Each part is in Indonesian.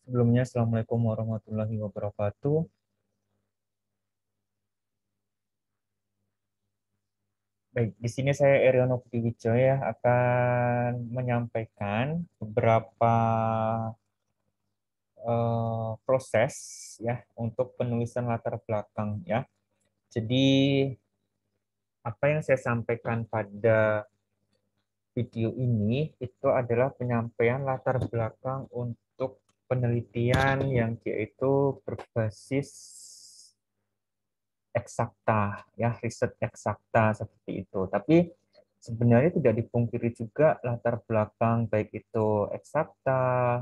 Sebelumnya, Assalamualaikum warahmatullahi wabarakatuh. Baik, di sini saya Eriono Budi akan menyampaikan beberapa proses ya untuk penulisan latar belakang ya. Jadi apa yang saya sampaikan pada video ini itu adalah penyampaian latar belakang untuk penelitian yang yaitu berbasis eksakta, ya riset eksakta seperti itu. Tapi sebenarnya tidak dipungkiri juga latar belakang baik itu eksakta,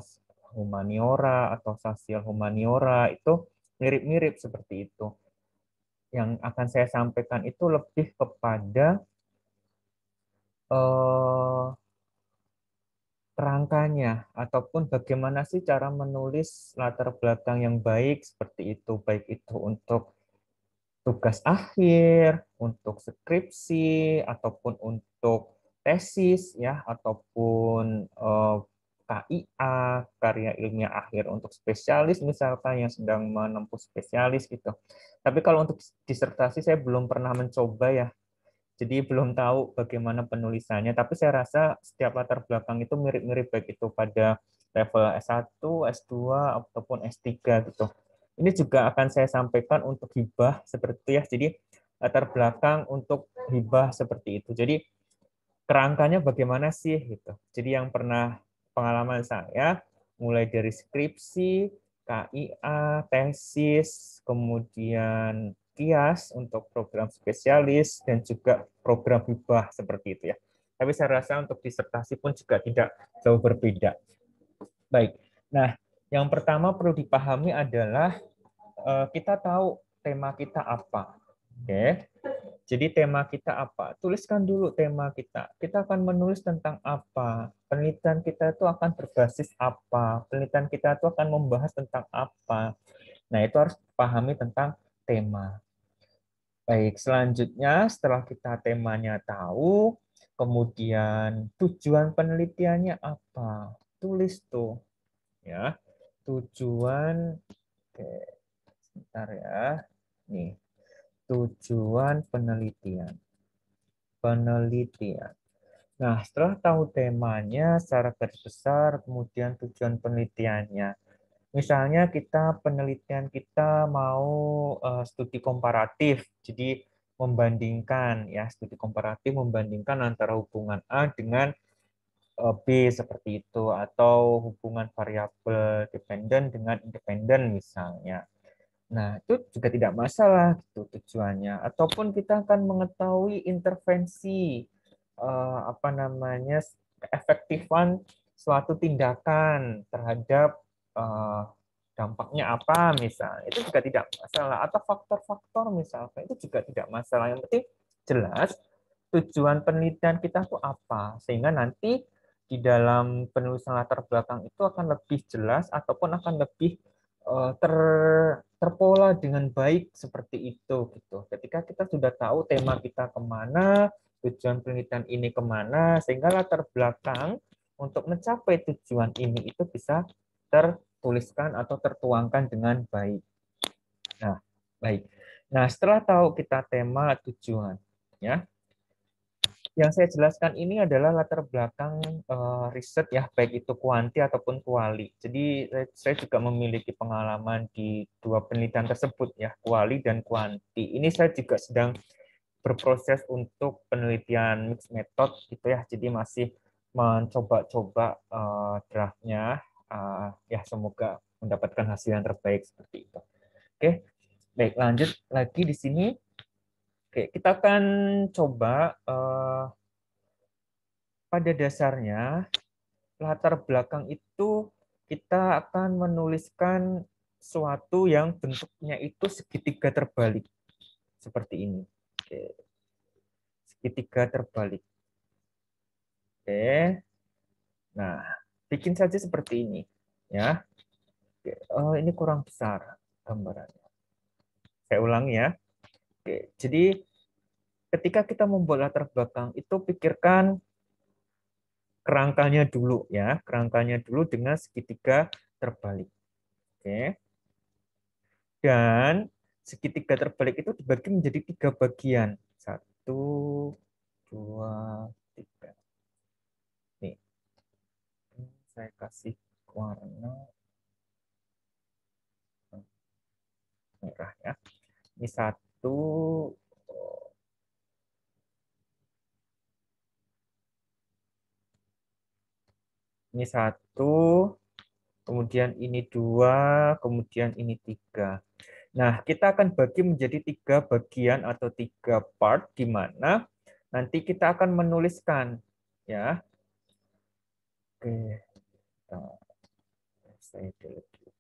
humaniora atau sosial humaniora itu mirip-mirip seperti itu. Yang akan saya sampaikan itu lebih kepada eh, kerangkanya ataupun bagaimana sih cara menulis latar belakang yang baik seperti itu, baik itu untuk tugas akhir, untuk skripsi, ataupun untuk tesis, ya, ataupun KIA, karya ilmiah akhir untuk spesialis, misalkan yang sedang menempuh spesialis gitu. Tapi kalau untuk disertasi saya belum pernah mencoba ya, jadi belum tahu bagaimana penulisannya. Tapi saya rasa setiap latar belakang itu mirip-mirip baik itu pada level S1, S2, ataupun S3 gitu. Ini juga akan saya sampaikan untuk hibah seperti itu ya. Jadi latar belakang untuk hibah seperti itu. Jadi kerangkanya bagaimana sih gitu. Jadi yang pernah pengalaman saya mulai dari skripsi, KIA, tesis, kemudian kias untuk program spesialis dan juga program hibah seperti itu ya. Tapi saya rasa untuk disertasi pun juga tidak jauh berbeda. Baik. Nah, yang pertama perlu dipahami adalah kita tahu tema kita apa. Oke. Jadi tema kita apa? Tuliskan dulu tema kita. Kita akan menulis tentang apa? Penelitian kita itu akan berbasis apa? Penelitian kita itu akan membahas tentang apa? Nah, itu harus dipahami tentang tema. Baik, selanjutnya setelah kita temanya tahu, kemudian tujuan penelitiannya apa? Tulis tuh, ya. Tujuan, oke, sebentar ya. Nih, tujuan penelitian. Penelitian. Nah, setelah tahu temanya secara garis besar, kemudian tujuan penelitiannya. Misalnya kita penelitian kita mau studi komparatif, jadi membandingkan ya studi komparatif membandingkan antara hubungan A dengan B seperti itu atau hubungan variabel dependen dengan independen misalnya. Nah, itu juga tidak masalah gitu tujuannya. Ataupun kita akan mengetahui intervensi apa namanya keefektifan suatu tindakan terhadap eh, dampaknya apa misalnya. Itu juga tidak masalah atau faktor-faktor misalnya itu juga tidak masalah. Yang penting jelas tujuan penelitian kita itu apa sehingga nanti di dalam penulisan latar belakang itu akan lebih jelas ataupun akan lebih ter terpola dengan baik seperti itu gitu. Ketika kita sudah tahu tema kita kemana, tujuan penelitian ini kemana, sehingga latar belakang untuk mencapai tujuan ini itu bisa tertuliskan atau tertuangkan dengan baik. Nah, baik. Nah, setelah tahu kita tema tujuan, ya, yang saya jelaskan ini adalah latar belakang riset ya, baik itu kuanti ataupun kuali. Jadi saya juga memiliki pengalaman di dua penelitian tersebut ya, kuali dan kuanti. Ini saya juga sedang berproses untuk penelitian mixed method gitu ya. Jadi masih mencoba-coba draftnya. Ya semoga mendapatkan hasil yang terbaik seperti itu. Oke, baik lanjut lagi di sini. Oke, kita akan coba pada dasarnya latar belakang itu kita akan menuliskan suatu yang bentuknya itu segitiga terbalik seperti ini. Oke. Segitiga terbalik. Oke. Nah, bikin saja seperti ini, ya. Oke. Oh, ini kurang besar gambarannya. Saya ulangi ya. Oke. Jadi ketika kita membuat latar belakang itu pikirkan kerangkanya dulu ya, kerangkanya dulu dengan segitiga terbalik. Oke. Dan segitiga terbalik itu dibagi menjadi 3 bagian. 1, 2, 3. Nih, saya kasih warna merah ya. Ini 1, ini 1, kemudian ini 2, kemudian ini 3. Nah, kita akan bagi menjadi 3 bagian atau 3 part di mana nanti kita akan menuliskan ya. Oke, saya delete dulu.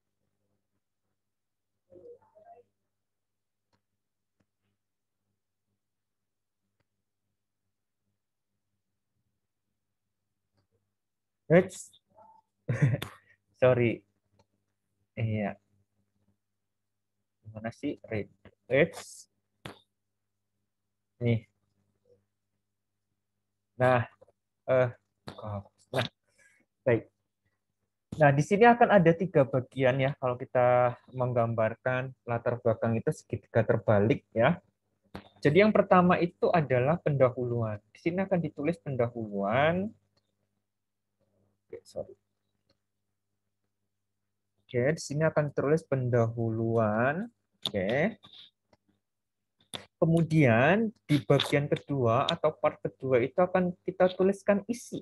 Sorry. Iya, gimana sih? Read. Nih. Nah, eh, nah, baik. Nah, di sini akan ada 3 bagian ya kalau kita menggambarkan latar belakang itu segitiga terbalik ya. Jadi yang pertama itu adalah pendahuluan. Di sini akan ditulis pendahuluan. Oke, sorry. Oke, di sini akan ditulis pendahuluan. Oke. Kemudian di bagian kedua atau part kedua itu akan kita tuliskan isi.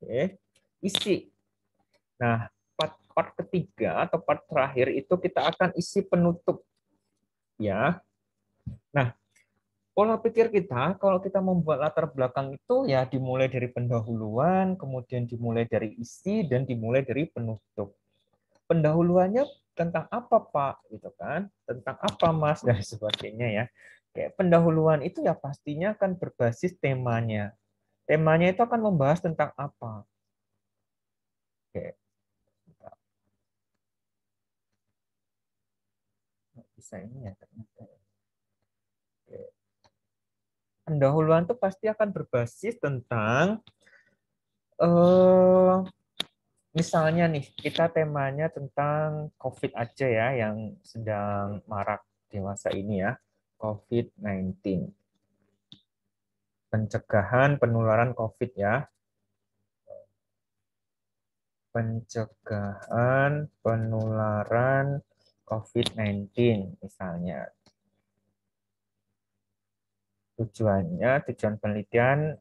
Oke. Isi. Nah, part ketiga atau part terakhir itu kita akan isi penutup. Ya. Nah, pola pikir kita kalau kita membuat latar belakang itu ya dimulai dari pendahuluan, kemudian dimulai dari isi dan dimulai dari penutup. Pendahuluannya tentang apa, Pak? Gitu kan? Tentang apa, Mas? Dan sebagainya ya. Kayak pendahuluan itu ya pastinya akan berbasis temanya. Temanya itu akan membahas tentang apa? Oke, bisa ini ya ternyata. Oke. Pendahuluan itu pasti akan berbasis tentang eh misalnya nih, kita temanya tentang COVID aja ya, yang sedang marak di masa ini ya, COVID-19. Pencegahan penularan COVID ya. Pencegahan penularan COVID-19 misalnya. Tujuan penelitian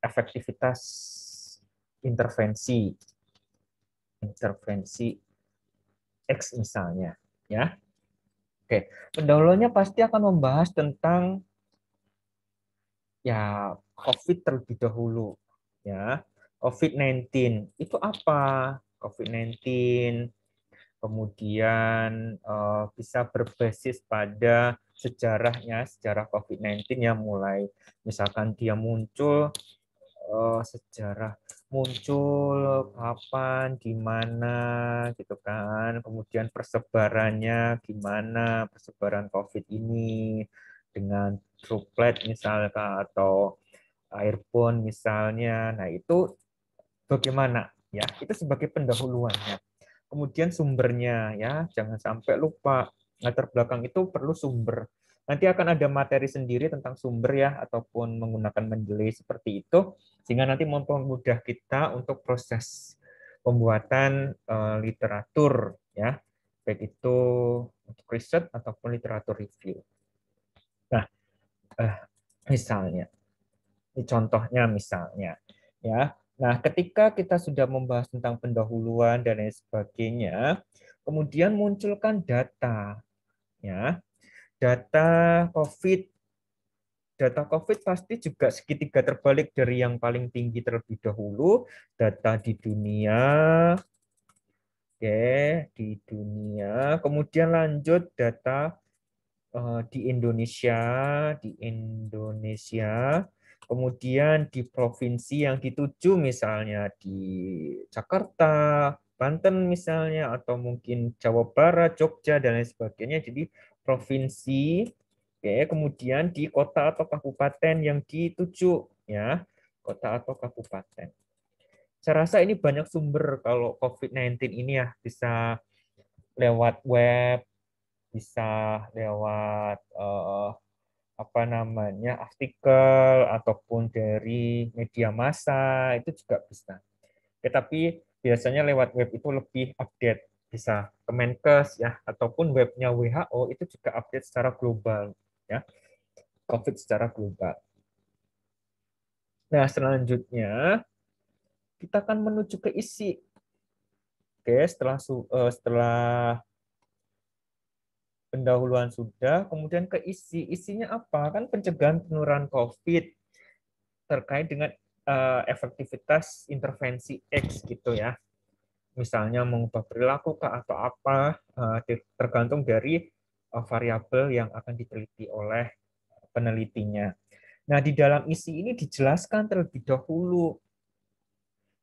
efektivitas intervensi intervensi X misalnya ya. Oke, pendahuluannya pasti akan membahas tentang ya COVID terlebih dahulu ya. COVID-19 itu apa? COVID-19 kemudian bisa berbasis pada sejarahnya, sejarah COVID-19 yang mulai misalkan dia muncul sejarah muncul kapan, di mana gitu kan. Kemudian persebarannya gimana, persebaran COVID ini dengan droplet misalkan atau airborne misalnya. Nah, itu bagaimana ya? Itu sebagai pendahuluannya. Kemudian sumbernya ya, jangan sampai lupa. Latar belakang itu perlu sumber. Nanti akan ada materi sendiri tentang sumber ya, ataupun menggunakan mendeley seperti itu, sehingga nanti mempermudah kita untuk proses pembuatan literatur ya, baik itu untuk riset ataupun literatur review. Nah, eh, misalnya, ini contohnya misalnya ya. Nah, ketika kita sudah membahas tentang pendahuluan dan lain sebagainya, kemudian munculkan data ya. Data COVID Data COVID pasti juga segitiga terbalik dari yang paling tinggi terlebih dahulu. Data di dunia, oke, di dunia. Kemudian lanjut data di Indonesia, kemudian di provinsi yang dituju misalnya di Jakarta, Banten misalnya, atau mungkin Jawa Barat, Jogja dan lain sebagainya. Jadi provinsi, oke, kemudian di kota atau kabupaten yang dituju ya, kota atau kabupaten. Saya rasa ini banyak sumber kalau COVID-19 ini ya, bisa lewat web, bisa lewat apa namanya artikel ataupun dari media massa itu juga bisa. Tetapi biasanya lewat web itu lebih update, bisa Kemenkes ya ataupun webnya WHO itu juga update secara global ya, COVID secara global. Nah, selanjutnya kita akan menuju ke isi. Oke, setelah pendahuluan sudah, kemudian ke isi. Isinya apa? Kan pencegahan penularan COVID terkait dengan efektivitas intervensi X gitu ya. Misalnya mengubah perilaku atau apa, tergantung dari variabel yang akan diteliti oleh penelitinya. Nah, di dalam isi ini dijelaskan terlebih dahulu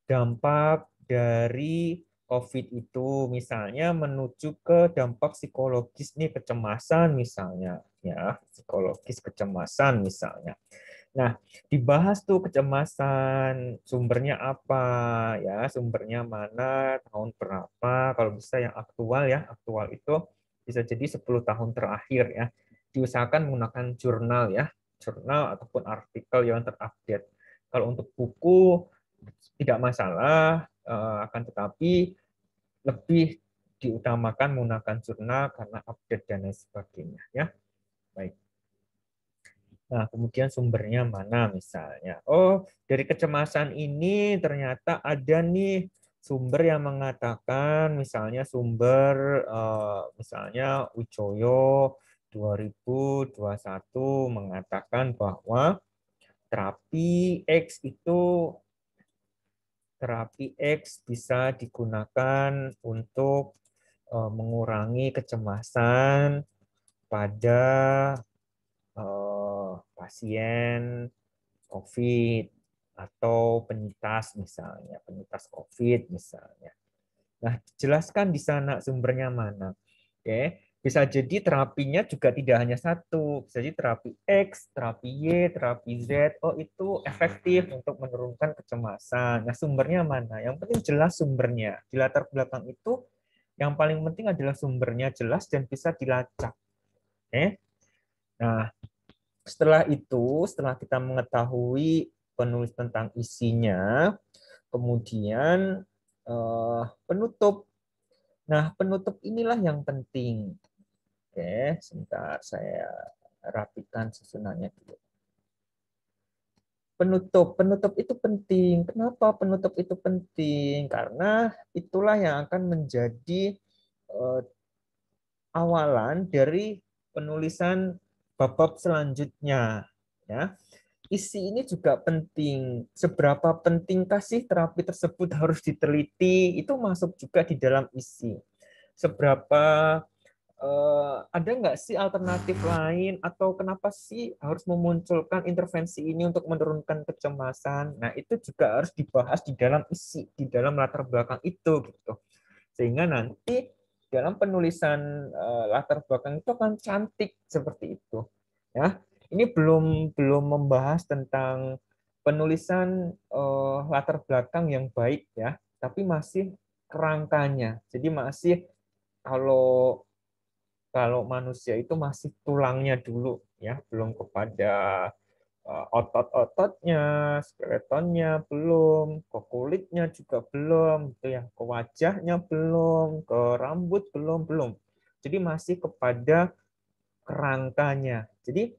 dampak dari COVID itu, misalnya menuju ke dampak psikologis nih, kecemasan misalnya, ya, psikologis kecemasan misalnya. Nah, dibahas tuh kecemasan, sumbernya apa, ya, sumbernya mana, tahun berapa, kalau bisa yang aktual ya, aktual itu bisa jadi 10 tahun terakhir ya. Diusahakan menggunakan jurnal ya, jurnal ataupun artikel yang terupdate. Kalau untuk buku tidak masalah, akan tetapi lebih diutamakan menggunakan jurnal karena update dan lain sebagainya ya. Baik. Nah, kemudian sumbernya mana misalnya? Oh, dari kecemasan ini ternyata ada nih sumber yang mengatakan misalnya sumber misalnya Ujoyo 2021 mengatakan bahwa terapi X itu terapi X bisa digunakan untuk mengurangi kecemasan pada pasien COVID atau penyintas misalnya, penyintas COVID misalnya. Nah, jelaskan di sana sumbernya mana. Oke, bisa jadi terapinya juga tidak hanya satu, bisa jadi terapi X, terapi Y, terapi Z. Oh, itu efektif untuk menurunkan kecemasan. Nah, sumbernya mana? Yang penting jelas sumbernya. Di latar belakang itu yang paling penting adalah sumbernya jelas dan bisa dilacak. Oke. Nah, setelah kita mengetahui penulis tentang isinya, kemudian penutup. Nah, penutup inilah yang penting. Oke, sebentar saya rapikan susunannya dulu. Penutup itu penting. Kenapa penutup itu penting? Karena itulah yang akan menjadi eh, awalan dari penulisan bab-bab selanjutnya. Ya, isi ini juga penting. Seberapa pentingkah sih terapi tersebut harus diteliti? Itu masuk juga di dalam isi. Seberapa ada nggak sih alternatif lain atau kenapa sih harus memunculkan intervensi ini untuk menurunkan kecemasan? Nah, itu juga harus dibahas di dalam isi, di dalam latar belakang itu gitu. Sehingga nanti dalam penulisan latar belakang itu akan cantik seperti itu. Ya, ini belum belum membahas tentang penulisan latar belakang yang baik ya, tapi masih kerangkanya. Jadi masih kalau kalau manusia itu masih tulangnya dulu ya, belum kepada otot-ototnya, skeletonnya belum, ke kulitnya juga belum, gitu ya, ke wajahnya belum, ke rambut belum. Jadi masih kepada kerangkanya. Jadi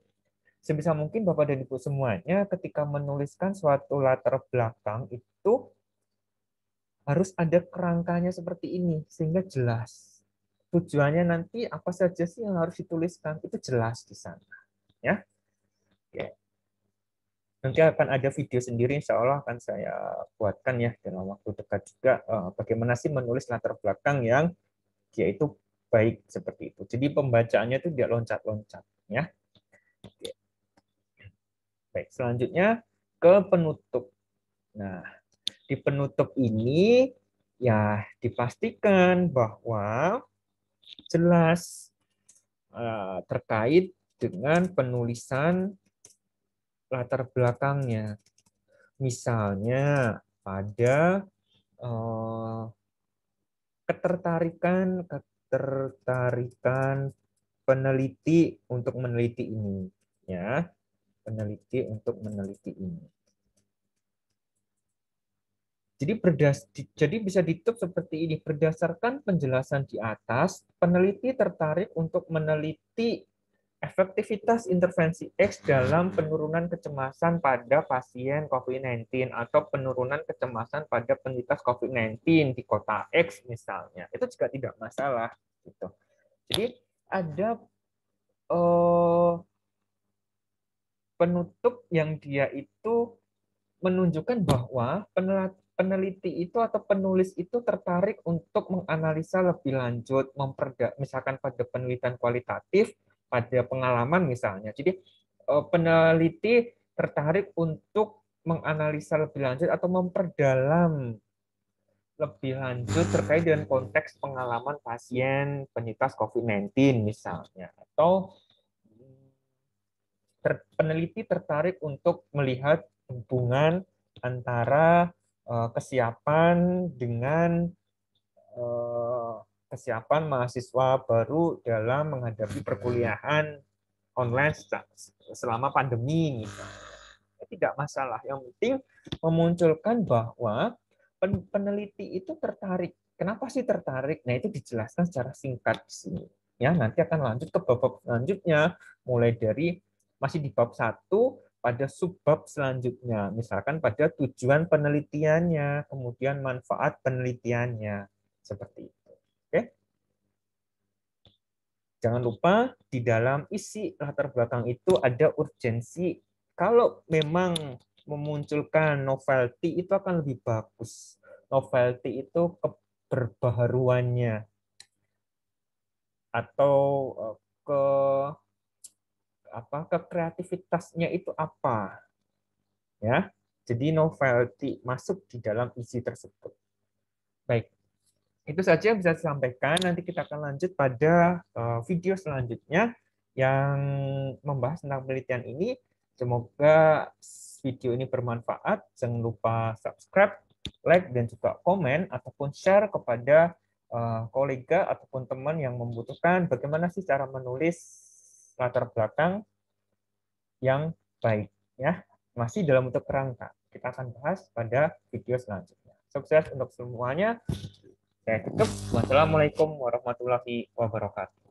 sebisa mungkin Bapak dan Ibu semuanya ketika menuliskan suatu latar belakang itu harus ada kerangkanya seperti ini sehingga jelas. Tujuannya nanti apa saja sih yang harus dituliskan itu jelas di sana, ya. Oke. Nanti akan ada video sendiri, insya Allah akan saya buatkan ya dalam waktu dekat juga bagaimana sih menulis latar belakang yang dia itu baik seperti itu. Jadi pembacaannya itu tidak loncat-loncat, ya. Oke. Baik, selanjutnya ke penutup. Nah, di penutup ini ya dipastikan bahwa jelas terkait dengan penulisan latar belakangnya. Misalnya pada ketertarikan peneliti untuk meneliti ini, ya, peneliti untuk meneliti ini. Jadi bisa ditutup seperti ini. Berdasarkan penjelasan di atas, peneliti tertarik untuk meneliti efektivitas intervensi X dalam penurunan kecemasan pada pasien COVID-19 atau penurunan kecemasan pada penyintas COVID-19 di kota X misalnya. Itu juga tidak masalah. Gitu. Jadi ada penutup yang dia itu menunjukkan bahwa peneliti itu atau penulis itu tertarik untuk menganalisa lebih lanjut, misalkan pada penelitian kualitatif, pada pengalaman misalnya. Jadi peneliti tertarik untuk menganalisa lebih lanjut atau memperdalam lebih lanjut terkait dengan konteks pengalaman pasien penyintas COVID-19 misalnya. Atau peneliti tertarik untuk melihat hubungan antara kesiapan dengan kesiapan mahasiswa baru dalam menghadapi perkuliahan online selama pandemi. Tidak masalah. Yang penting memunculkan bahwa peneliti itu tertarik. Kenapa sih tertarik? Nah, itu dijelaskan secara singkat di sini. Ya, nanti akan lanjut ke bab selanjutnya, mulai dari masih di bab 1 pada subbab selanjutnya, misalkan pada tujuan penelitiannya, kemudian manfaat penelitiannya, seperti itu. Oke? Jangan lupa di dalam isi latar belakang itu ada urgensi. Kalau memang memunculkan novelty itu akan lebih bagus. Novelty itu keberbaharuannya atau ke kreativitasnya itu apa, ya. Jadi novelty masuk di dalam isi tersebut. Baik, itu saja yang bisa saya sampaikan. Nanti kita akan lanjut pada video selanjutnya yang membahas tentang penelitian ini. Semoga video ini bermanfaat. Jangan lupa subscribe, like, dan juga komen ataupun share kepada kolega ataupun teman yang membutuhkan bagaimana sih cara menulis latar belakang yang baik, ya. Masih dalam bentuk kerangka. Kita akan bahas pada video selanjutnya. Sukses untuk semuanya. Saya tutup. Wassalamualaikum warahmatullahi wabarakatuh.